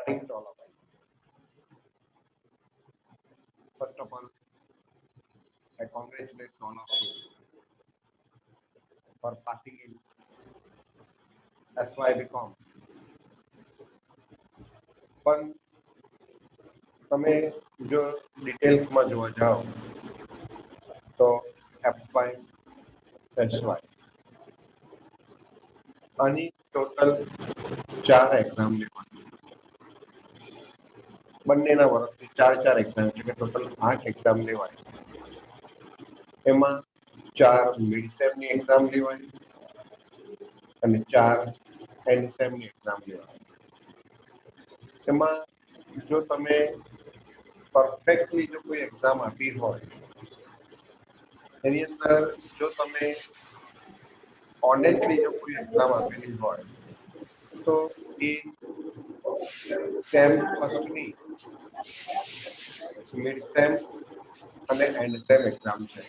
Morning to all of you. First of all, I congratulate all of you for passing in SY BCom. પણ તમે જો ડિટેલ્સમાં જોવા જાઓ તો FY SY આની ટોટલ 4 એક્ઝામ લેવાની, બંનેના વર્ષથી 4 એક્ઝામ, એટલે કે ટોટલ 8 એક્ઝામ લેવાય. એમાં 4 મિડ સેમની એક્ઝામ લેવાય અને 4 એન્ડ સેમની એક્ઝામ લેવાય. એમાં જો તમે પરફેક્ટલી જો કોઈ એક્ઝામ આપી હોય, એની અંદર જો તમે ઓનેસ્ટલી જો કોઈ એક્ઝામ આપેલી હોય તો એ સેમ ફર્સ્ટની મિડ સેમ અને એન્ડ સેમ એક્ઝામ છે.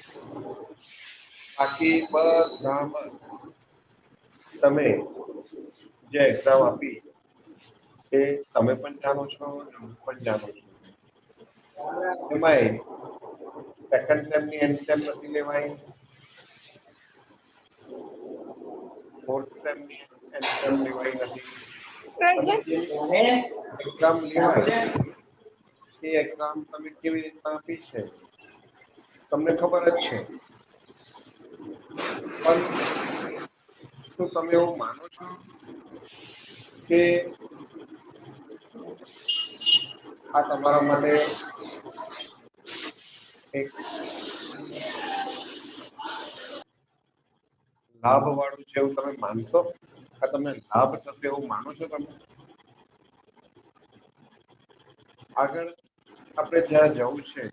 બાકી બધામાં તમે જે એક્ઝામ આપી એ તમે પણ જાણો છો અને હું પણ જાણું છું. એમાંય સેકન્ડ સેમની એન્ડ સેમ નથી લેવાય, ફોર્થ સેમની એન્ડ સેમ લેવાય નથી. એક્ઝામ લેવાય એ એક્ઝામ તમે કેવી રીતના આપી છે તમને ખબર જ છે. પણ શું તમે એવું માનો છો કે આ તમારા માટે એક લાભ વાળું છે એવું તમે માનશો? આ તમને લાભ થશે એવું માનો છો તમે? આગળ આપણે જ્યાં જવું છે,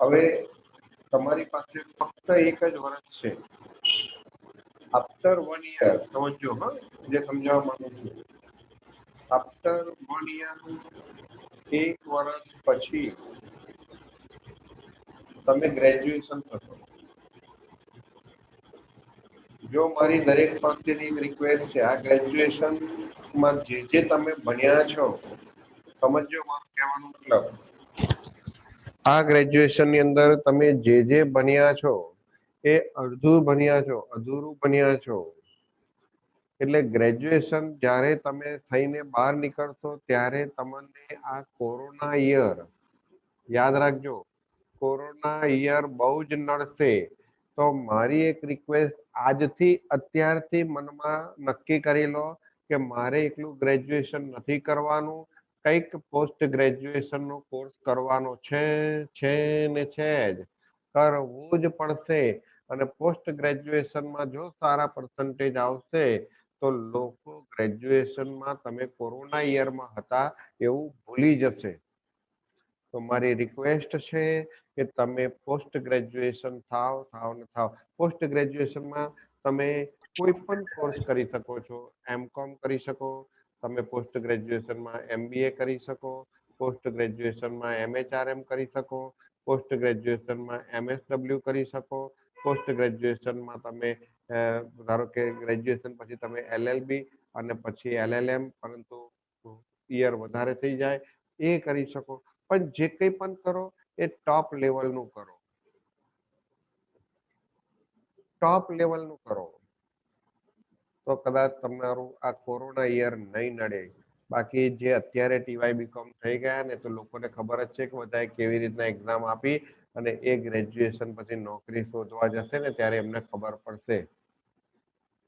હવે તમારી પાસે ફક્ત એક જ વર્ષ છે. આફ્ટર 1 યર, સમજો હા, જે સમજાવવા માંગુ છું, આફ્ટર 1 યર, એક વર્ષ પછી તમે ગ્રેજ્યુએશન થશો. જો મારી દરેક પાસેની એક રિક્વેસ્ટ છે, આ ગ્રેજ્યુએશનમાં જે તમે ભણ્યા છો, સમજો મારું કહેવાનો મતલબ, આ ગ્રેજ્યુએશન ની અંદર તમે જે ભણ્યા છો એ અડધું ભણ્યા છો, અધૂરું ભણ્યા છો. એટલે ગ્રેજ્યુએશન જ્યારે તમે થઈને બહાર નીકળશો ત્યારે તમને આ કોરોના યર, યાદ રાખજો, કોરોના યર બહુ જ નડશે. તો મારી એક રિક્વેસ્ટ આજથી, અત્યારથી મનમાં નક્કી કરી લો કે મારે એકલું ગ્રેજ્યુએશન નથી કરવાનું, કંઈક પોસ્ટ ગ્રેજ્યુએશન નો કોર્સ કરવાનો છે ને છે જ, કરવું જ પડશે. અને પોસ્ટ ગ્રેજ્યુએશનમાં જો સારા પર્સન્ટેજ આવશે તો લોકો ગ્રેજ્યુએશનમાં તમે કોરોના યરમાં હતા એવું ભૂલી જશે. તો મારી રિક્વેસ્ટ છે કે તમે પોસ્ટ ગ્રેજ્યુએશન થાવ. પોસ્ટ ગ્રેજ્યુએશનમાં તમે કોઈ પણ કોર્સ કરી શકો છો. MCOM કરી શકો, તમે પોસ્ટ ગ્રેજ્યુએશનમાં MBA કરી શકો, પોસ્ટ ગ્રેજ્યુએશનમાં MHRM કરી શકો, પોસ્ટ ગ્રેજ્યુએશનમાં MSW કરી શકો, પોસ્ટ ગ્રેજ્યુએશનમાં તમે ધારો કે ગ્રેજ્યુએશન પછી તમે LLB અને પછી LLM, પરંતુ યર વધારે થઈ જાય એ કરી શકો. પણ જે કંઈ પણ કરો એ ટોપ લેવલનું કરો, ટોપ લેવલનું કરો, તો કદાચ તમારું આ કોરોના યર નહીં નડે. બાકી જે અત્યારે TY BCom થઈ ગયા ને, તો લોકોને ખબર જ છે કે બધાએ કેવી રીતના એક્ઝામ આપી, અને એ ગ્રેજ્યુએશન પછી નોકરી શોધવા જશે ને ત્યારે એમને ખબર પડશે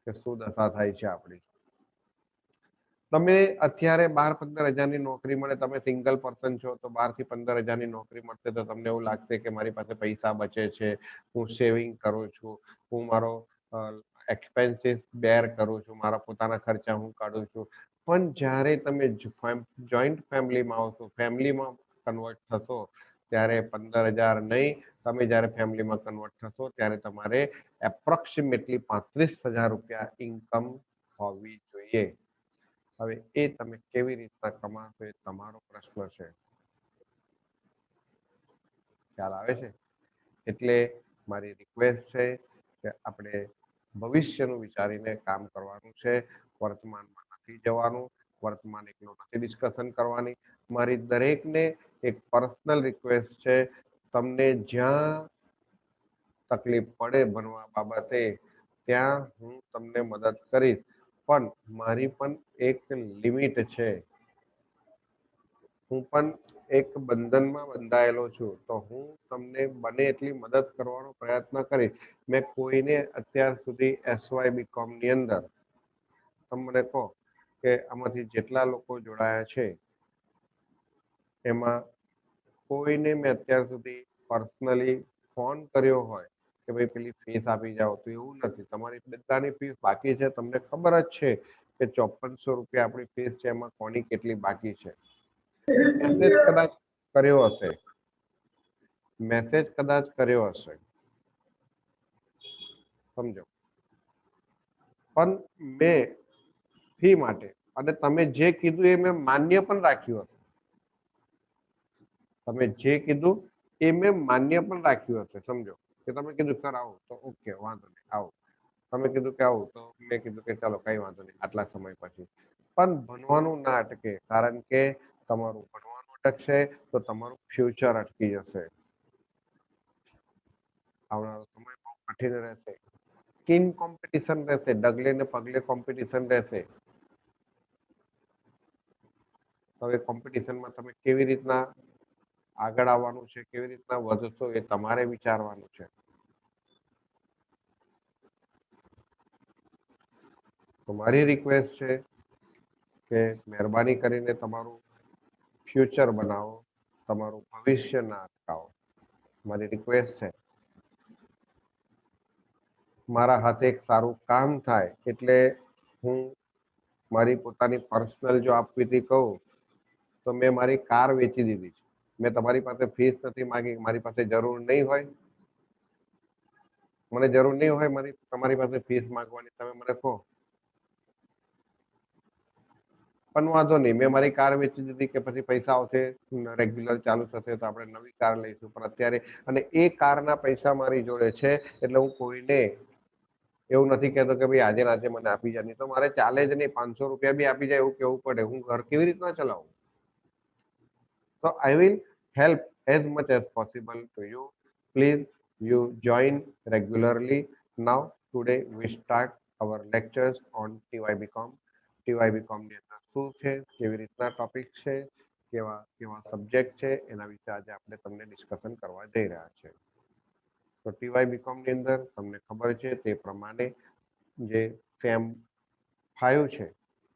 કે શું દશા થાય છે આપણી. તમે અત્યારે 12-15 હજારની નોકરી મળે, તમે સિંગલ પર્સન છો તો 12 થી 15 હજારની નોકરી મળશે તો તમને એવું લાગશે કે મારી પાસે પૈસા બચે છે, હું સેવિંગ કરું છું, હું મારો એક્સપેન્સીસ બેર કરું છું, મારા પોતાના ખર્ચા હું કાઢું છું. પણ જ્યારે તમે જોઈન્ટ ફેમિલીમાં આવશો, ફેમિલીમાં કન્વર્ટ થશો, ત્યારે 15 હજાર નહીં, તમે જ્યારે ફેમિલીમાં કન્વર્ટ થશો ત્યારે તમારે એપ્રોક્સિમેટલી 35 હજાર રૂપિયા ઇન્કમ હોવી જોઈએ. હવે એ તમે કેવી રીતના કમાશો એ તમારો પ્રશ્ન છે. ખ્યાલ આવે છે? એટલે મારી રિક્વેસ્ટ છે કે આપણે ભવિષ્યનું વિચારીને કામ કરવાનું છે, વર્તમાનમાં નથી જવાનું. વર્તમાન એકલો નથી ડિસ્કશન કરવાની. મારી દરેકને એક પર્સનલ રિક્વેસ્ટ છે, તમને જ્યાં તકલીફ પડે ભણવા બાબતે ત્યાં હું તમને મદદ કરીશ, પણ મારી પણ એક લિમિટ છે. હું પણ એક બંધનમાં બંધાયેલો છું, તો હું તમને બને એટલી મદદ કરવાનો પ્રયત્ન કરીશ. મેં કોઈને અત્યાર સુધી એસવાય બીકોમ ની અંદર, તમે મને કહો કે આમાંથી જેટલા લોકો જોડાયા છે એમાં કોઈને મેં અત્યાર સુધી પર્સનલી ફોન કર્યો હોય કે ભાઈ પેલી ફીસ આપી જાઓ, તો એવું નથી. તમારી બધાની ફીસ બાકી છે, તમને ખબર જ છે કે 5400 રૂપિયા આપણી ફીસ છે, એમાં કોની કેટલી બાકી છે. મેસેજ કદાચ કર્યો હશે, મેસેજ કદાચ કર્યો હશે, સમજો, પણ મેં ફી માટે અને તમે જે કીધું એ મેં માન્ય પણ રાખ્યું હતું. તમે જે કીધું એ મેં માન્ય પણ રાખ્યું હશે. સમજો કે તમે કીધું સર આવો, તો ઓકે વાંધો નહીં આવો. તમે કીધું કે આવું, તો મેં કીધું કે ચાલો કઈ વાંધો નહીં આટલા સમય પછી. પણ ભણવાનું ના અટકે, કારણ કે તમારું ભણવાનું અટકશે તો તમારું ફ્યુચર અટકી જશે. આવનારો સમય બહુ કઠિન રહેશે. કિન કોમ્પિટિશન રહેશે, ડગલે ને પગલે કોમ્પિટિશન રહેશે. હવે કોમ્પિટિશનમાં તમે કેવી રીતના આગળ આવવાનું છે, કેવી રીતના વધશો, એ તમારે વિચારવાનું છે. તો મારી રિક્વેસ્ટ છે કે મહેરબાની કરીને તમારું ફ્યુચર બનાવો, તમારું ભવિષ્ય ના અટકાવો. મારી રિક્વેસ્ટ છે. મારા હાથે એક સારું કામ થાય એટલે હું મારી પોતાની પર્સનલ જો આપવીતી કહું તો મેં મારી કાર વેચી દીધી છે. મેં તમારી પાસે ફીસ નથી માંગી, મારી પાસે જરૂર નહીં હોય, મને જરૂર નહીં હોય મારી તમારી પાસે ફીસ માંગવાની, તમે મને કહો. પણ વાંધો નહીં, મેં મારી કાર વેચી દીધી કે પછી પૈસા આવશે, રેગ્યુલર ચાલુ થશે તો આપણે નવી કાર લઈશું. પણ અત્યારે અને એ કારના પૈસા મારી જોડે છે, એટલે હું કોઈને એવું નથી કહેતો કે ભાઈ આજે આજે મને આપી જાય, નહીં તો મારે ચાલે જ નહીં. 500 રૂપિયા બી આપી જાય એવું કેવું પડે. હું ઘર કેવી રીતના ચલાવું? તો I will help as much as possible to you. Please you join regularly. Now today we start our lectures on TYBCom. TYBCom ની અંદર શું છે, કેવી રીતના ટોપિક છે, કેવા કેવા સબ્જેક્ટ છે, એના વિશે આજે આપણે તમને ડિસ્કશન કરવા જઈ રહ્યા છે. તો TYBCom ની અંદર તમને ખબર છે તે પ્રમાણે જે સેમ 5 છે,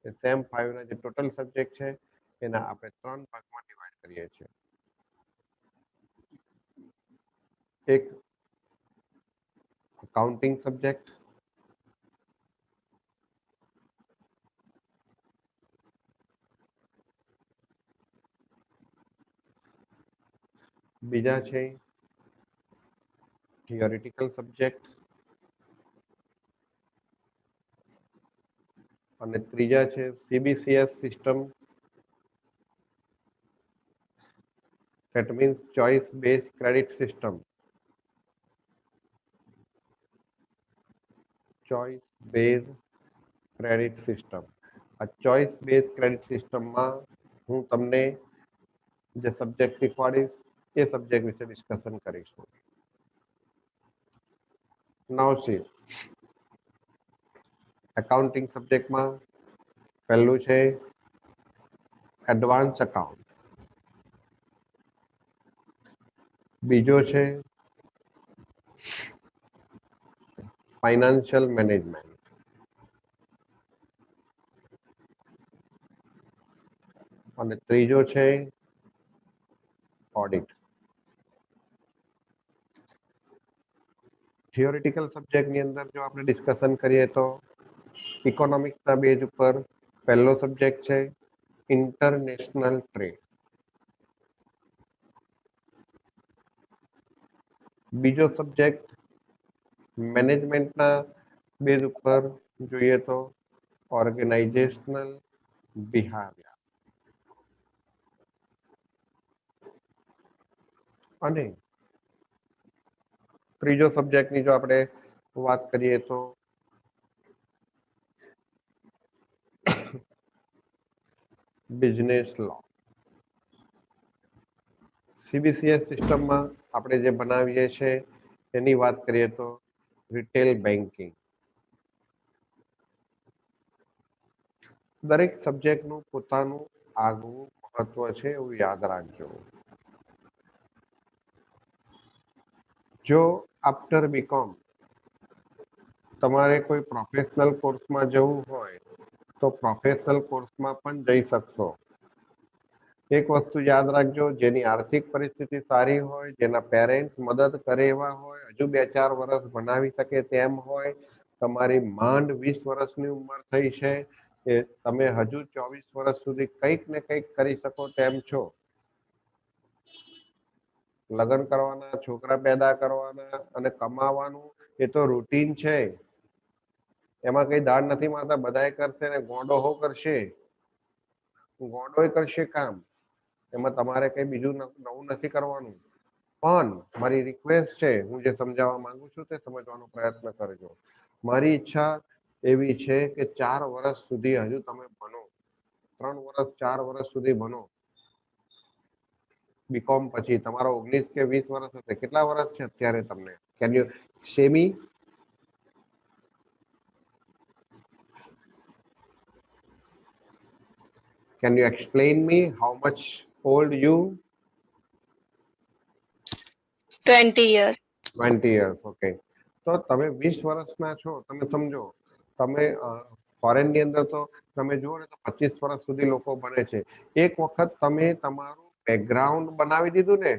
એ સેમ 5 ના જે ટોટલ સબ્જેક્ટ છે એના આપણે 3 ભાગમાં ડિવાઈડ કરીએ છીએ. એક અકાઉન્ટિંગ સબ્જેક્ટ, બીજા છે થિયોરિટિકલ સબ્જેક્ટ, અને ત્રીજા છે CBCS system, that means choice based credit system. Choice base credit system. આ ચોઇસ બેઝ ક્રેડિટ સિસ્ટમમાં હું તમને જે સબ્જેક્ટ શીખવાડીશ એ સબ્જેક્ટ વિશે ડિસ્કશન કરીશું. નાઉ સી એકાઉન્ટિંગ સબ્જેક્ટમાં પહેલું છે એડવાન્સ અકાઉન્ટ, બીજો છે ફાઇનાન્શિયલ મેનેજમેન્ટ, અને ત્રીજો છે ઓડિટ. થિયોરિટિકલ સબ્જેક્ટની અંદર જો આપણે ડિસ્કશન કરીએ તો ઇકોનોમિક્સના બેઝ ઉપર પહેલો સબ્જેક્ટ છે ઇન્ટરનેશનલ ટ્રેડ, બીજો સબ્જેક્ટ મેનેજમેન્ટના બેઝ ઉપર જોઈએ તો ઓર્ગેનાઇઝેશનલ બિહેવિયર, અને ત્રીજો સબ્જેક્ટની જો આપણે વાત કરીએ તો બિઝનેસ લો. સીબીસીએસ સિસ્ટમમાં આપણે જે બનાવીએ છીએ એની વાત કરીએ તો રિટેલ બેન્કિંગ. દરેક સબ્જેક્ટનું પોતાનું આગવું મહત્વ છે એવું યાદ રાખજો. જો આફ્ટર બીકોમ તમારે કોઈ પ્રોફેશનલ કોર્સમાં જવું હોય તો પ્રોફેશનલ કોર્સમાં પણ જઈ શકશો. એક વસ્તુ યાદ રાખજો, જેની આર્થિક પરિસ્થિતિ સારી હોય, જેના પેરેન્ટ્સ મદદ કરે એવા હોય, હજુ 2-4 વર્ષ ભણાવી શકે તેમ હોય, તમારી માંડ 20 વર્ષની ઉંમર થઈ છે, એ તમે હજુ 24 વર્ષ સુધી કંઈક ને કંઈક કરી શકો તેમ છો. લગ્ન કરવાના, છોકરા પેદા કરવાના અને કમાવાનું એ તો રૂટીન છે. એમાં કઈ દાડ નથી મારતા, બધાએ કરશે ને ગોંડો હો કરશે. ગોંડોય કરશે કામ, એમાં તમારે કઈ બીજું નવું નથી કરવાનું. પણ મારી રિક્વેસ્ટ છે, હું જે સમજાવવા માંગુ છું તે સમજવાનો પ્રયત્ન કરજો. મારી ઈચ્છા એવી છે કે 4 વર્ષ સુધી હજુ તમે ભણો, 3 વર્ષ 4 વર્ષ સુધી ભણો. બીકોમ પછી તમારો 19 કે 20 વર્ષ હશે. કેટલા વર્ષ છે અત્યારે તમને? Can you say me? Can you explain me how much old you? 20 years. 20 years, okay. તો તમે 20 વર્ષના છો, તમે સમજો, તમે ફોરેન ની અંદર તો તમે જુઓ ને તો 25 વર્ષ સુધી લોકો ભણે છે. એક વખત તમે તમારું બેકગ્રાઉન્ડ બનાવી દીધું ને,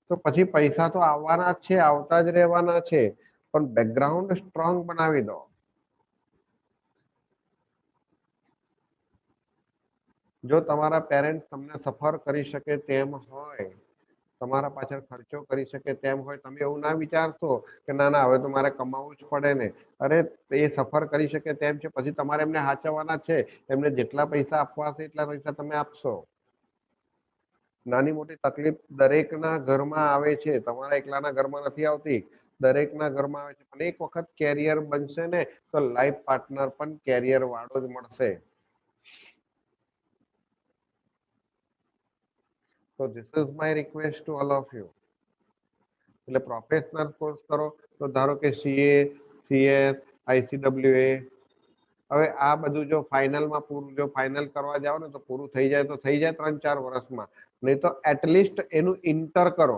તો પછી પૈસા તો આવવાના જ છે, આવતા જ રહેવાના છે, પણ બેકગ્રાઉન્ડ સ્ટ્રોંગ બનાવી દો. જો તમારા પેરેન્ટ્સ તમને સફર કરી શકે તેમ હોય, તમારા પાછળ ખર્ચો કરી શકે તેમ હોય, તમે એવું ના વિચારશો કે ના ના હવે તો મારે કમાવું જ પડે ને. અરે એ સફર કરી શકે તેમ છે, પછી તમારે એમને હાચવવાના છે. એમને જેટલા પૈસા આપવા હશે એટલા પૈસા તમે આપશો. નાની મોટી તકલીફ દરેકના ઘરમાં આવે છે, તમારા એકલાના ઘરમાં નથી આવતી, દરેકના ઘરમાં આવે છે. પણ એક વખત કેરિયર બનશે ને તો લાઈફ પાર્ટનર પણ કેરિયર વાળો જ મળશે. So this is my request to all of you. એટલે પ્રોફેશનલ કોર્સ કરો તો ધારો કે સીએ, સીએસ, આઈસીડબ્લ્યુએ. હવે આ બધું જો ફાઇનલમાં પૂરું, જો ફાઇનલ કરવા જાવ ને તો પૂરું થઈ જાય તો થઈ જાય 3-4 વર્ષમાં. નહીં તો એટલીસ્ટ એનું ઇન્ટર કરો.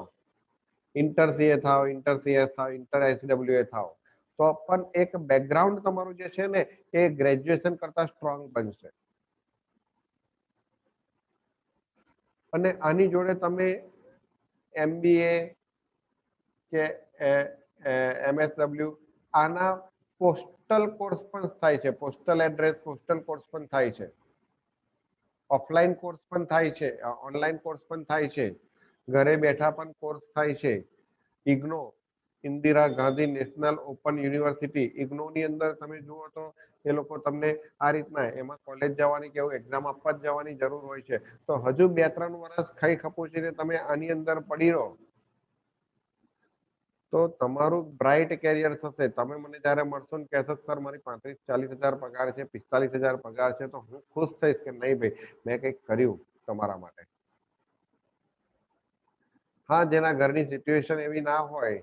ઇન્ટર સીએ થાવ, ઇન્ટર સીએસ થાવ, ઇન્ટર આઈસીડબ્લ્યુએ થાવ, તો પણ એક બેકગ્રાઉન્ડ તમારું જે છે ને એ ગ્રેજ્યુએશન કરતા સ્ટ્રોંગ બનશે. અને આની જોડે તમે એમબીએ કે એમએસડબલ્યુ, આના પોસ્ટલ કોર્સ પણ થાય છે, પોસ્ટલ એડ્રેસ પોસ્ટલ કોર્સ પણ થાય છે, ઓફલાઈન કોર્સ પણ થાય છે, ઓનલાઈન કોર્સ પણ થાય છે, ઘરે બેઠા પણ કોર્સ થાય છે. IGNOU, Indira Gandhi national open university, IGNOU ની અંદર તમે જુઓ તો એ લોકો તમને આ રીતના, એમાં કોલેજ જવાની કે એક્ઝામ આપવા જવાની જરૂર હોય છે. તો હજુ 2-3 વર્ષ ખાઈ ખપોચીને તમે આની અંદર પડી રહો તો તમારું બ્રાઇટ કેરિયર થશે. તમે મને જયારે મળશો ને કહેશો સર મારી 35-40 હજાર પગાર છે, 45 હજાર પગાર છે, તો હું ખુશ થઈશ કે નહીં ભાઈ મેં કંઈક કર્યું તમારા માટે. હા, જેના ઘરની સિચ્યુએશન એવી ના હોય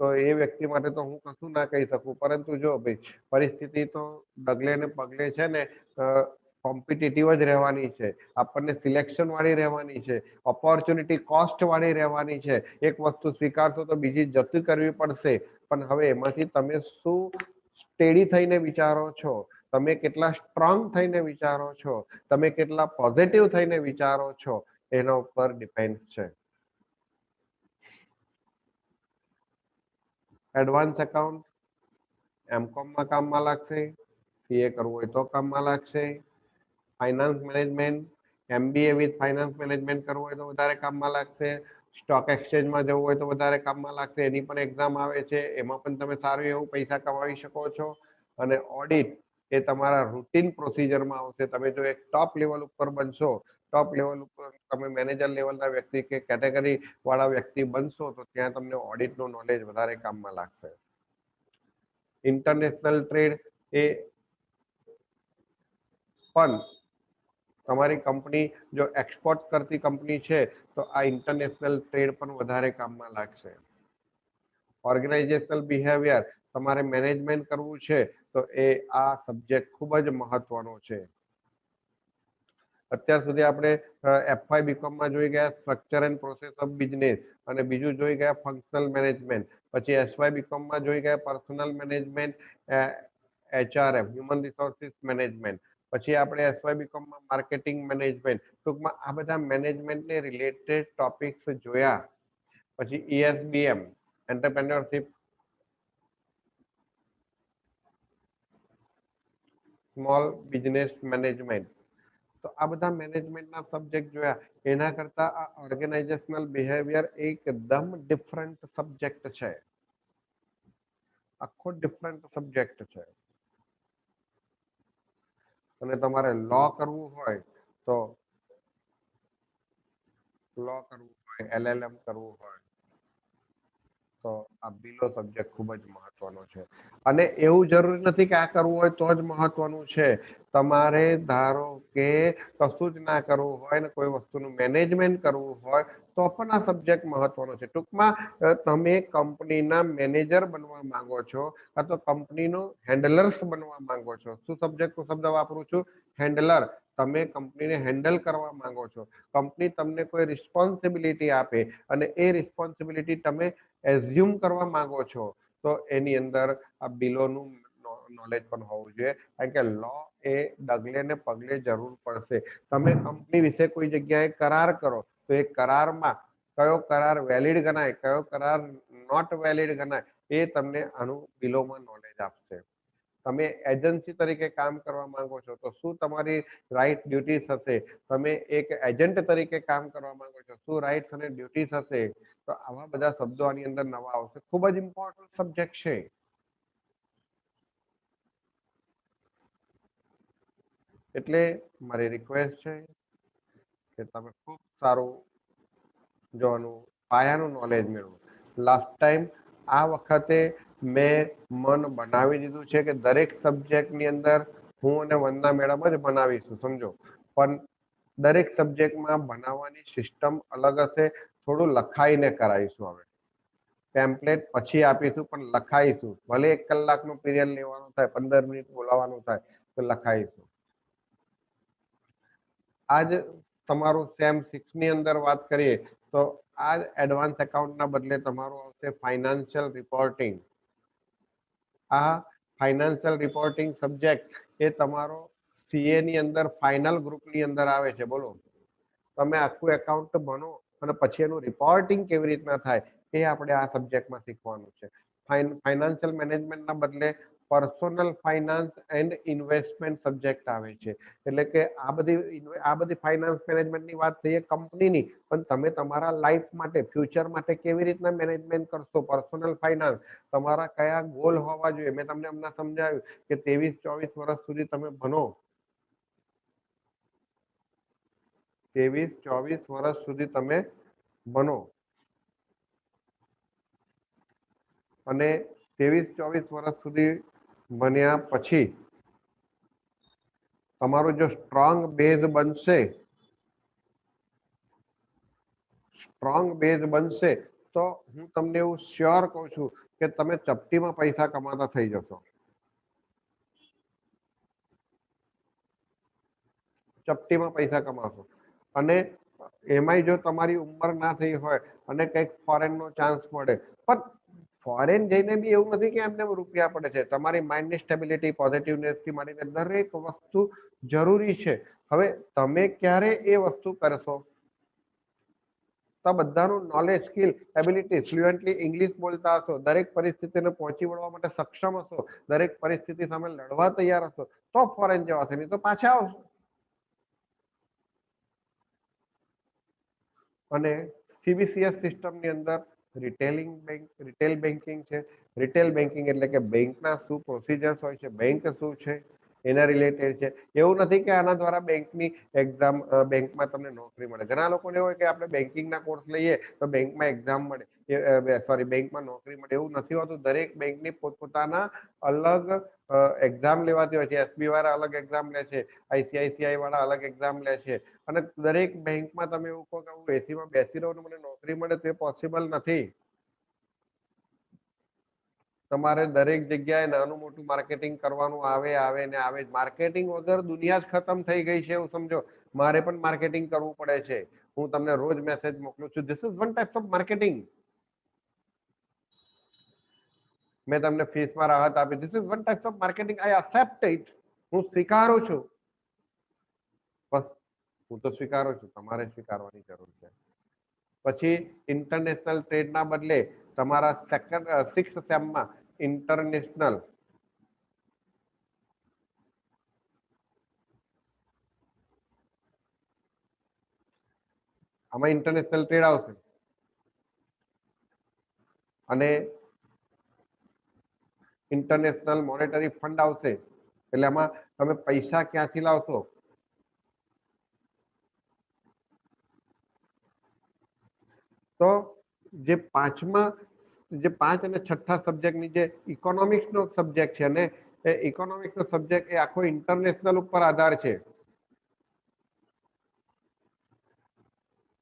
તો એ વ્યક્તિ માટે તો હું કશું ના કહી શકું. પરંતુ જો ભાઈ પરિસ્થિતિ તો ડગલે ને પગલે છે ને કોમ્પિટિટિવ જ રહેવાની છે, આપણને સિલેક્શન વાળી રહેવાની છે, ઓપોર્ચ્યુનિટી કોસ્ટ વાળી રહેવાની છે. એક વસ્તુ સ્વીકારશો તો બીજી જતી કરવી પડશે. પણ હવે એમાંથી તમે શું સ્ટેડી થઈને વિચારો છો, તમે કેટલા સ્ટ્રોંગ થઈને વિચારો છો, તમે કેટલા પોઝિટિવ થઈને વિચારો છો, એના ઉપર ડિપેન્ડ છે. એડવાન્સ એકાઉન્ટ એમકોમમાં કામમાં લાગશે, સીએ કરવું હોય તો કામમાં લાગશે, finance management MBA with finance management કરવું હોય તો વધારે કામમાં લાગશે, સ્ટોક એક્સચેન્જમાં જવું હોય તો વધારે કામમાં લાગશે, એની પણ એક્ઝામ આવે છે, એમાં પણ તમે સારું એવું પૈસા કમાવી શકો છો. અને ઓડિટ એ તમારા રૂટીન પ્રોસિજરમાં આવશે. તમે જો એક ટોપ લેવલ ઉપર બનશો, ટોપ લેવલ ઉપર તમે મેનેજર લેવલના વ્યક્તિ કે કેટેગરી વાળા વ્યક્તિ બનશો તો ત્યાં તમને ઓડિટનું નોલેજ વધારે કામમાં લાગશે. ઇન્ટરનેશનલ ટ્રેડ એ પણ તમારી કંપની જો એક્સપોર્ટ કરતી કંપની છે તો આ ઇન્ટરનેશનલ ટ્રેડ પણ વધારે કામમાં લાગશે. ઓર્ગેનાઇઝેશનલ બિહેવિયર, તમારે મેનેજમેન્ટ કરવું છે તો એ આ સબ્જેક્ટ ખૂબ જ મહત્વનો છે. અત્યાર સુધી આપણે એફવાય બીકોમ માં જોઈ ગયા structure and process of business, અને બીજું જોઈ ગયા ફંક્શનલ મેનેજમેન્ટ. પછી એસવાય બીકોમ માં જોઈ ગયા personal management, HRM human resources management. પછી આપણે એસવાય બીકોમ માં માર્કેટિંગ મેનેજમેન્ટ. ટૂંકમાં આ બધા મેનેજમેન્ટને રિલેટેડ ટોપિક્સ જોયા. પછી ઈએસબીએમ એન્ટરપ્રેન્યોરશિપ, સ્મોલ બિઝનેસ મેનેજમેન્ટ. તો આ બધા મેનેજમેન્ટના સબ્જેક્ટ જોયા. એના કરતા આ ઓર્ગેનાઇઝેશનલ બિહેવિયર એકદમ ડિફરન્ટ સબ્જેક્ટ છે, આખો ડિફરન્ટ સબ્જેક્ટ છે. અને તમારે લો કરવું હોય તો લો કરવું હોય, એલએલએમ કરવું હોય તો આ બીલો સબ્જેક્ટ ખૂબ જ મહત્વનો છે. અને એવું જરૂરી નથી કે આ કરવું હોય તો જ મહત્વનું છે. તમારે ધારો કે કશું જ ના કરવું હોય ને કોઈ વસ્તુનું મેનેજમેન્ટ કરવું હોય તો પણ આ સબ્જેક્ટ મહત્વનો છે. ટૂંકમાં તમે કંપનીના મેનેજર બનવા માંગો છો કાં તો કંપનીનો હેન્ડલર્સ બનવા માંગો છો. શું સબ્જેક્ટ શબ્દ વાપરું છું? હેન્ડલર. તમે કંપનીને હેન્ડલ કરવા માંગો છો. કંપની તમને કોઈ રિસ્પોન્સિબિલિટી આપે અને એ રિસ્પોન્સિબિલિટી તમે એઝ્યુમ કરવા માંગો છો તો એની અંદર આ બિલોનું નોલેજ પણ હોવું જોઈએ. કારણ કે લો એ ડગલે ને પગલે જરૂર પડશે. તમે કંપની વિશે કોઈ જગ્યાએ કરાર કરો તો એ કરારમાં કયો કરાર વેલિડ ગણાય, કયો કરાર નોટ વેલિડ ગણાય, એ તમને આનું બિલોમાં નોલેજ આપશે. તમે એજન્સી તરીકે કામ કરવા માંગો છો તો શું તમારી રાઈટ ડ્યુટીઝ હશે. તમે એક એજન્ટ તરીકે કામ કરવા માંગો છો, શું રાઇટ્સ અને ડ્યુટીઝ હશે. તો આવા બધા શબ્દો આની અંદર નવા આવશે. ખૂબ જ ઇમ્પોર્ટન્ટ સબ્જેક્ટ છે. એટલે મારી રિક્વેસ્ટ છે કે તમે ખૂબ સારું જોવાનું પાયાનું નોલેજ મેળવો. લાસ્ટ ટાઈમ આ વખતે મેં મન બનાવી દીધું છે કે દરેક સબ્જેક્ટની અંદર હું અને વંદના મેડમ જ બનાવીશું, સમજો. પણ દરેક સબ્જેક્ટમાં બનાવવાની સિસ્ટમ અલગ હશે. થોડું લખાઈને કરાવીશું. હવે ટેમ્પલેટ પછી આપીશું પણ લખાઈશું. ભલે 1 કલાકનો પીરિયડ લેવાનો થાય, 15 મિનિટ બોલાવવાનું થાય તો લખાઈશું. આજ તમારું સેમ 6 ની અંદર વાત કરીએ તો આ એડવાન્સ એકાઉન્ટના બદલે તમારું આવશે ફાઇનાન્શિયલ રિપોર્ટિંગ. આ ફાઇનાન્શિયલ રિપોર્ટિંગ સબ્જેક્ટ એ તમારો સીએ ની અંદર ફાઇનલ ગ્રુપની અંદર આવે છે. બોલો, તમે આખું એકાઉન્ટ બનો અને પછી એનું રિપોર્ટિંગ કેવી રીતના થાય એ આપણે આ સબ્જેક્ટમાં શીખવાનું છે. ફાઇનાન્શિયલ મેનેજમેન્ટના બદલે personal finance and investment subject આવે છે. એટલે કે આ બધી ફાઇનાન્સ મેનેજમેન્ટની વાત થઈ કંપનીની, પણ તમે તમારા લાઈફ માટે, ફ્યુચર માટે કેવી રીતના મેનેજમેન્ટ કરશો. પર્સનલ ફાઇનાન્સ, તમારા કયા ગોલ હોવા જોઈએ. મેં તમને હમણાં સમજાવ્યું કે 23-24 વર્ષ સુધી તમે ભણો, 23-24 વર્ષ સુધી તમે ભણો અને 23-24 વર્ષ સુધી ભણ્યા પછી તમારો જો સ્ટ્રોંગ બેઝ બનશે, તો હું તમને એવું શ્યોર કહું છું કે તમે ચપટીમાં પૈસા કમાતા થઈ જશો. ચપટીમાં પૈસા કમાશો. અને એમાંય જો તમારી ઉંમર ના થઈ હોય અને કંઈક ફોરેનનો ચાન્સ મળે, પણ ફોરેન જઈને બી એવું નથી કે એમને રૂપિયા પડે છે. તમારી માઇન્ડની સ્ટેબિલિટી, પોઝિટિવનેસથી માંડીને દરેક વસ્તુ જરૂરી છે. હવે તમે ક્યારે એ વસ્તુ કરશો તો બધાનું knowledge, skill, ability, fluently English બોલતા હશો, દરેક પરિસ્થિતિને પહોંચી વળવા માટે સક્ષમ હશો, દરેક પરિસ્થિતિ સામે લડવા તૈયાર હશો, તો ફોરેન જવાશે. નહીં તો પાછા આવશો. અને સીબીસીએસ સિસ્ટમની અંદર રિટેલ બેન્કિંગ છે. રિટેલ બેન્કિંગ એટલે કે બેંકના શું પ્રોસિજર્સ હોય છે, બેંક શું છે, એના રિલેટેડ છે. એવું નથી કે આના દ્વારા બેંકની એક્ઝામ બેંકમાં તમને નોકરી મળે. ઘણા લોકોને હોય કે આપણે બેંકિંગના કોર્સ લઈએ તો બેંકમાં એક્ઝામ મળે, સોરી બેંકમાં નોકરી મળે. એવું નથી હોતું. દરેક બેંકની પોતપોતાના અલગ એક્ઝામ લેવાતી હોય છે. એસબી વાળા અલગ એક્ઝામ લે છે, આઈસીઆઈસીઆઈ વાળા અલગ એક્ઝામ લે છે. અને દરેક બેંકમાં તમે એવું કહો કે હું એસીમાં બેસી રહું મને નોકરી મળે તો એ પોસિબલ નથી. તમારે દરેક જગ્યાએ નાનું મોટું માર્કેટિંગ કરવાનું આવે ને આવે. માર્કેટિંગ વગર દુનિયા જ ખતમ થઈ ગઈ છે એવું સમજો. મારે પણ માર્કેટિંગ કરવું પડે છે. હું તમને રોજ મેસેજ મોકલું છું. This is one type of marketing. મેં તમને ફીસમાં રાહત આપી. This is one type of marketing. I accept it. હું સ્વીકારું છું. બસ હું તો સ્વીકારું છું, તમારે સ્વીકારવાની જરૂર છે. પછી ઇન્ટરનેશનલ ટ્રેડના બદલે તમારા સેકન્ડ 6th સેમમાં ઇન્ટરનેશનલ આમાં ઇન્ટરનેશનલ ટ્રેડ આવશે અને ઇન્ટરનેશનલ મોનેટરી ફંડ આવશે. એટલે આમાં તમે પૈસા ક્યાંથી લાવશો? તો જે 5 અને 6થા સબ્જેક્ટની જે ઇકોનોમિક્સનો સબ્જેક્ટ છે ને, એ ઇકોનોમિક્સનો સબ્જેક્ટ એ આખો ઇન્ટરનેશનલ ઉપર આધાર છે.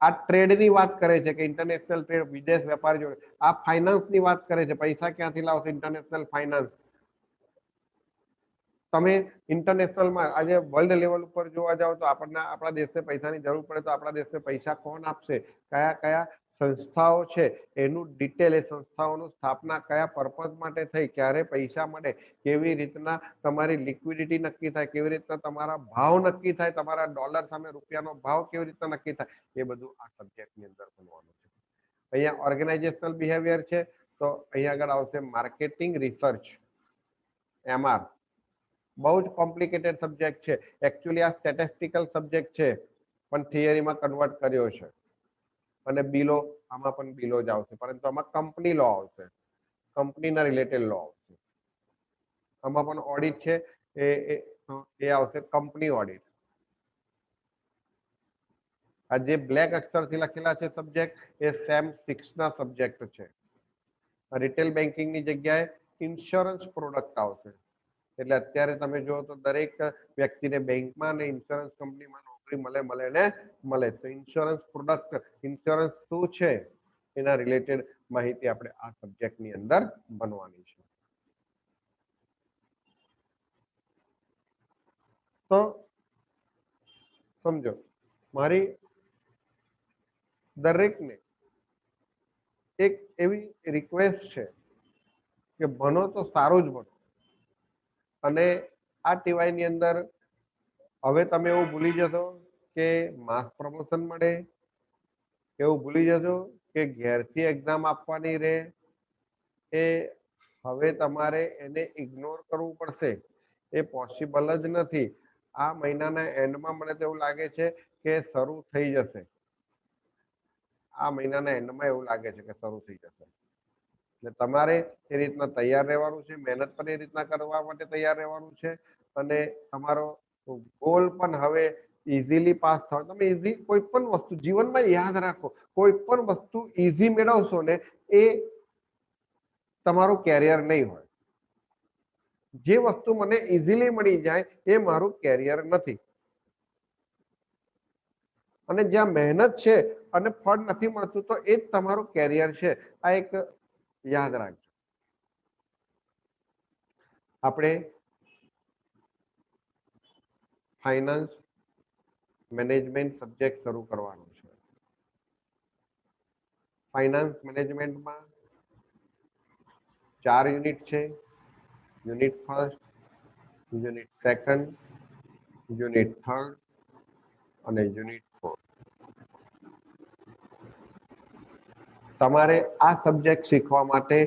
આ ટ્રેડની વાત કરે છે કે ઇન્ટરનેશનલ ટ્રેડ, વિદેશ વેપાર જોડે. આ ફાઇનાન્સની વાત કરે છે, પૈસા ક્યાંથી લાવશો? International finance. તમે ઇન્ટરનેશનલમાં આજે વર્લ્ડ લેવલ ઉપર જોવા જાવ તો આપણા દેશને પૈસાની જરૂર પડે તો આપણા દેશને પૈસા કોણ આપશે? કયા કયા સંસ્થાઓ છે એનું ડિટેલ, એ સંસ્થાઓની સ્થાપના કયા પર્પઝ માટે થઈ, ક્યારે પૈસા મળે, કેવી રીતના તમારી લિક્વિડિટી નક્કી થાય, કેવી રીતના તમારા ભાવ નક્કી થાય, તમારા ડોલર સામે રૂપિયાનો ભાવ કેવી રીતના નક્કી થાય, એ બધું આ સબ્જેક્ટની અંદર ભણવાનું છે. અહીંયા ઓર્ગેનાઇઝેશનલ બિહેવિયર છે તો અહીંયા આગળ આવશે માર્કેટિંગ રિસર્ચ, એમઆર. બહુ જ કોમ્પ્લિકેટેડ સબ્જેક્ટ છે. એકચ્યુઅલી આ સ્ટેટિસ્ટિકલ સબ્જેક્ટ છે પણ થિયરીમાં કન્વર્ટ કર્યો છે. અને બિલો, આમાં પણ બિલો જ આવશે, પરંતુ આમાં કંપની લો આવશે, કંપનીના રિલેટેડ લો આવશે. આમાં પણ ઓડિટ છે, એ આવશે કંપની ઓડિટ. આ જે બ્લેક અક્ષરથી લખેલા છે સબ્જેક્ટ, એ સેમ 6 ના સબ્જેક્ટ છે. રિટેલ બેન્કિંગની જગ્યાએ ઇન્સ્યોરન્સ પ્રોડક્ટ આવશે. એટલે અત્યારે તમે જો તો દરેક વ્યક્તિને બેંકમાં અને ઇન્સ્યોરન્સ કંપનીમાં નોકરી મળે. તો ઇન્સ્યોરન્સ પ્રોડક્ટ, ઇન્સ્યોરન્સ શું છે એના રિલેટેડ માહિતી આપણે આ સબ્જેક્ટની અંદર બનવાની છે. તો સમજો, મારી દરેકને એક એવી રિક્વેસ્ટ છે કે ભણો તો સારું જ ભણો. અને આ ટીવાયની અંદર હવે તમે એવું ભૂલી જશો કે માસ પ્રમોશન મળે, એવું ભૂલી જશો કે ઘેરથી એક્ઝામ આપવાની રહે. એ હવે તમારે એને ઇગ્નોર કરવું પડશે. એ પોસિબલ જ નથી. આ મહિનાના એન્ડમાં મને તો એવું લાગે છે કે શરૂ થઈ જશે. આ મહિનાના એન્ડમાં એવું લાગે છે કે શરૂ થઈ જશે. એટલે તમારે એ રીતના તૈયાર રહેવાનું છે, મહેનત પણ એ રીતના કરવા માટે તૈયાર રહેવાનું છે. અને તમારો ગોલ પણ હવે ઇઝીલી પાસ થવા. તમે ઇઝી કોઈ પણ વસ્તુ જીવનમાં યાદ રાખો, કોઈ પણ વસ્તુ ઇઝી મેળવશો ને એ તમારું કેરિયર નહીં હોય. જે વસ્તુ મને ઇઝીલી મળી જાય એ મારું કેરિયર નથી. અને જ્યાં મહેનત છે અને ફળ નથી મળતું તો એ જ તમારું કેરિયર છે. આ એક યાદ રાખજો. આપણે ફાઇનાન્સ મેનેજમેન્ટ સબ્જેક્ટ શરૂ કરવાનું છે. ફાઇનાન્સ મેનેજમેન્ટમાં 4 યુનિટ છે. Unit first, unit second, unit third અને યુનિટ ફોર્થ. તમારે આ સબ્જેક્ટ શીખવા માટે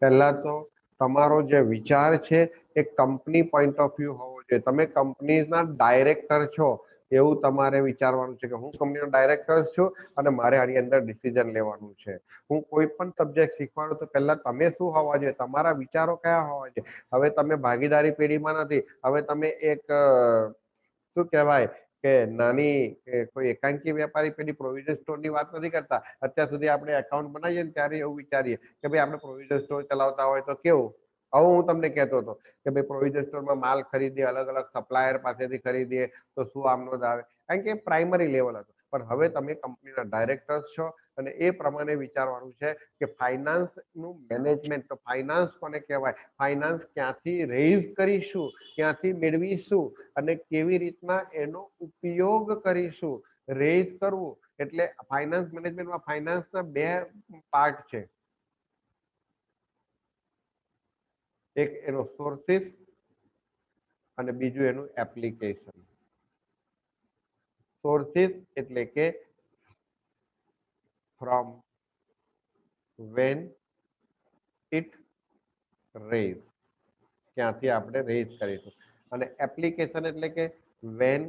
પહેલા તો તમારો જે વિચાર છે એ કંપની પોઈન્ટ ઓફ વ્યૂ હોવો જોઈએ. તમે કંપનીના ડાયરેક્ટર છો, એવું તમારે વિચારવાનું છે કે હું કંપનીનો ડાયરેક્ટર છું અને મારે આની અંદર ડિસિઝન લેવાનું છે. હું કોઈ પણ સબ્જેક્ટ શીખવાડું તો પહેલા તમે શું હોવા જોઈએ, તમારા વિચારો કયા હોવા જોઈએ. હવે તમે ભાગીદારી પેઢીમાં નથી, હવે તમે એક શું કહેવાય કે નાની કોઈ એકાંકી વેપારી પેઢી પ્રોવિઝન સ્ટોર ની વાત નથી કરતા. અત્યાર સુધી આપણે એકાઉન્ટ બનાવીએ ને ત્યારે એવું વિચારીએ કે ભાઈ આપણે પ્રોવિઝન સ્ટોર ચલાવતા હોય તો કેવું. આવું હું તમને કહેતો હતો કે ભાઈ પ્રોવિઝન સ્ટોરમાં માલ ખરીદીએ, અલગ અલગ સપ્લાયર પાસેથી ખરીદીએ તો શું આમનો જ આવે, કારણ કે પ્રાઇમરી લેવલ હતું. પણ હવે તમે કંપનીના ડાયરેક્ટર્સ છો અને એ પ્રમાણે વિચારવાનું છે કે ફાઇનાન્સ નું મેનેજમેન્ટ, તો ફાઇનાન્સ કોને કહેવાય, ફાઇનાન્સ ક્યાંથી રેઇઝ કરીશું, ક્યાંથી મેળવીશું અને કેવી રીતના એનો ઉપયોગ કરીશું. રેઇઝ કરવું એટલે ફાઇનાન્સ મેનેજમેન્ટમાં ફાઇનાન્સના બે પાર્ટ છે. એક એનો સોર્સિસ અને બીજું એનું એપ્લિકેશન. સોર્સિસ એટલે કે ફ્રોમ વેન ઇટ રેઇઝ, ક્યાંથી આપણે રેઇઝ કરીશું. અને એપ્લિકેશન એટલે કે વેન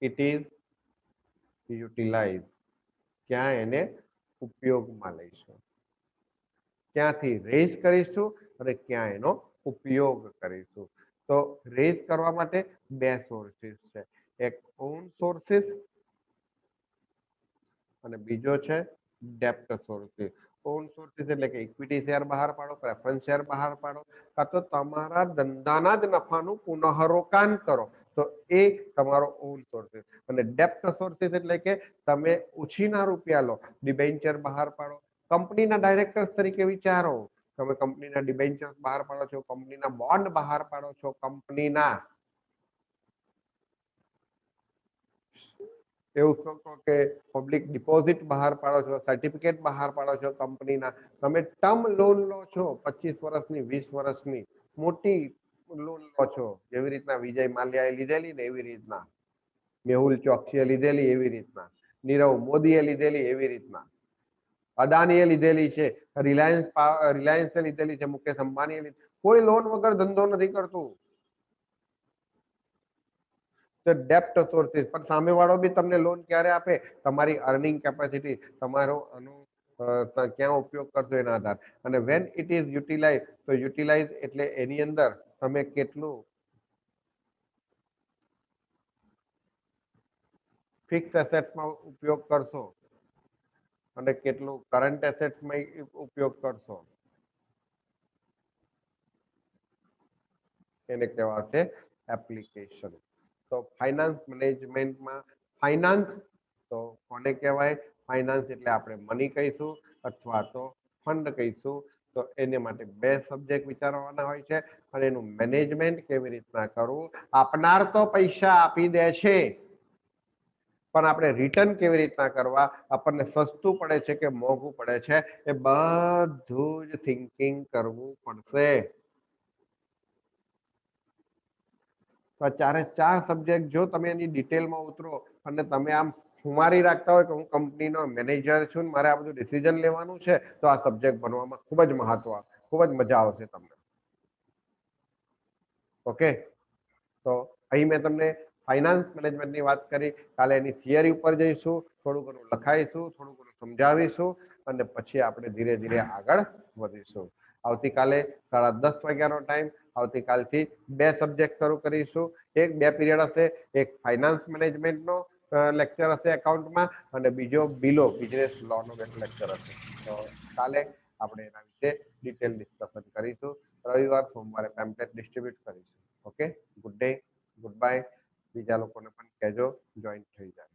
ઇટ ઇઝ યુટિલાઇઝ, ક્યાં એને ઉપયોગમાં લઈશું. ક્યાંથી રેઇઝ કરીશું અને ક્યાં એનો ઉપયોગ કરીશું. તો રેઇઝ કરવા માટે બે સોર્સિસ છે, એક ઓન સોર્સિસ અને બીજો છે ડેપ્ટ સોર્સિસ. ઓન સોર્સિસ એટલે કે ઇક્વિટી શેર બહાર પાડો, પ્રેફરન્સ શેર બહાર પાડો, કાં તો તમારા ધંધાના જ નફાનું પુનઃરોકાણ કરો, તો એ તમારો ઓન સોર્સિસ. અને ડેપ્ટ સોર્સિસ એટલે કે તમે ઉછીના રૂપિયા લો, ડિબેન્ચર બહાર પાડો, કંપનીના ડાયરેક્ટર્સ તરીકે વિચારો. તમે કંપનીના ડિબેન્ચર્સ બહાર પાડો છો, કંપનીના બોન્ડ બહાર પાડો છો, કંપનીના એવું કહો કે પબ્લિક ડિપોઝિટ બહાર પાડો છો, સર્ટિફિકેટ બહાર પાડો છો કંપનીના. તમે ટર્મ લોન લો છો 25 વર્ષની, 20 વર્ષની મોટી લોન લો છો, જેવી રીતના વિજય માલ્યાએ લીધેલી ને એવી રીતના, મેહુલ ચોકસીએ લીધેલી એવી રીતના, નીરવ મોદીએ લીધેલી એવી રીતના, અદાણીએ લીધેલી છે, રિલાયન્સે લીધેલી છે, મુકેશ અંબાણીએ લીધેલી. કોઈ લોન વગર ધંધો નથી કરતું. તો ડેપ્ટ સોર્સિસ. પણ સામેવાળો બી તમને લોન ક્યારે આપે, તમારી અર્નિંગ કેપેસિટી, તમારો ક્યાં ઉપયોગ કરશો એના આધાર. અને વેન ઇટ ઇઝ યુટિલાઇઝ, તો યુટિલાઇઝ એટલે એની અંદર તમે કેટલું ફિક્સ એસેટ્સમાં ઉપયોગ કરશો અને કેટલું કરંટ એસેટ્સમાં ઉપયોગ કરશો, એને કહેવાશે એપ્લિકેશન. તો ફાઇનાન્સ મેનેજમેન્ટમાં ફાઇનાન્સ તો કોને કહેવાય, ફાઇનાન્સ એટલે આપણે મની કહીશું અથવા તો ફંડ કહીશું. તો એને માટે બે સબ્જેક્ટ વિચારવાના હોય છે અને એનું મેનેજમેન્ટ કેવી રીતના કરવું. આપનાર તો પૈસા આપી દે છે, પણ આપણે રિટર્ન કેવી રીતના કરવા, આપણને સસ્તું પડે છે કે મોંઘું પડે છે, એ બધું જ થિંકિંગ કરવું પડશે. તો ચારે ચાર સબ્જેક્ટ જો તમે એની ડિટેલમાં ઉતરો અને તમે આમ ખુમારી રાખતા હોય કે હું કંપનીનો મેનેજર છું ને મારે આ બધું ડિસિઝન લેવાનું છે, તો આ સબ્જેક્ટ ભણવામાં ખૂબ જ મહત્વ, ખૂબ જ મજા આવશે તમને. ઓકે, તો અહીં મેં તમને ફાઇનાન્સ મેનેજમેન્ટની વાત કરી. કાલે એની થિયરી ઉપર જઈશું, થોડું ઘણું લખાઈશું, થોડું ઘણું સમજાવીશું અને પછી આપણે ધીરે ધીરે આગળ વધીશું. આવતીકાલે 10:30 વાગ્યાનો ટાઈમ, આવતીકાલથી બે સબ્જેક્ટ શરૂ કરીશું. એક બે પીરિયડ હશે, એક ફાઇનાન્સ મેનેજમેન્ટનો લેક્ચર હશે એકાઉન્ટમાં અને બીજો બિલો બિઝનેસ લોનો લેક્ચર હશે. તો કાલે આપણે એના વિશે ડિટેલ ડિસ્કશન કરીશું. રવિવાર સોમવારે પેમ્પલેટ ડિસ્ટ્રીબ્યુટ કરીશું. Okay, good day, good bye. બીજા લોકોને પણ કહેજો જોઈન્ટ થઈ જાય.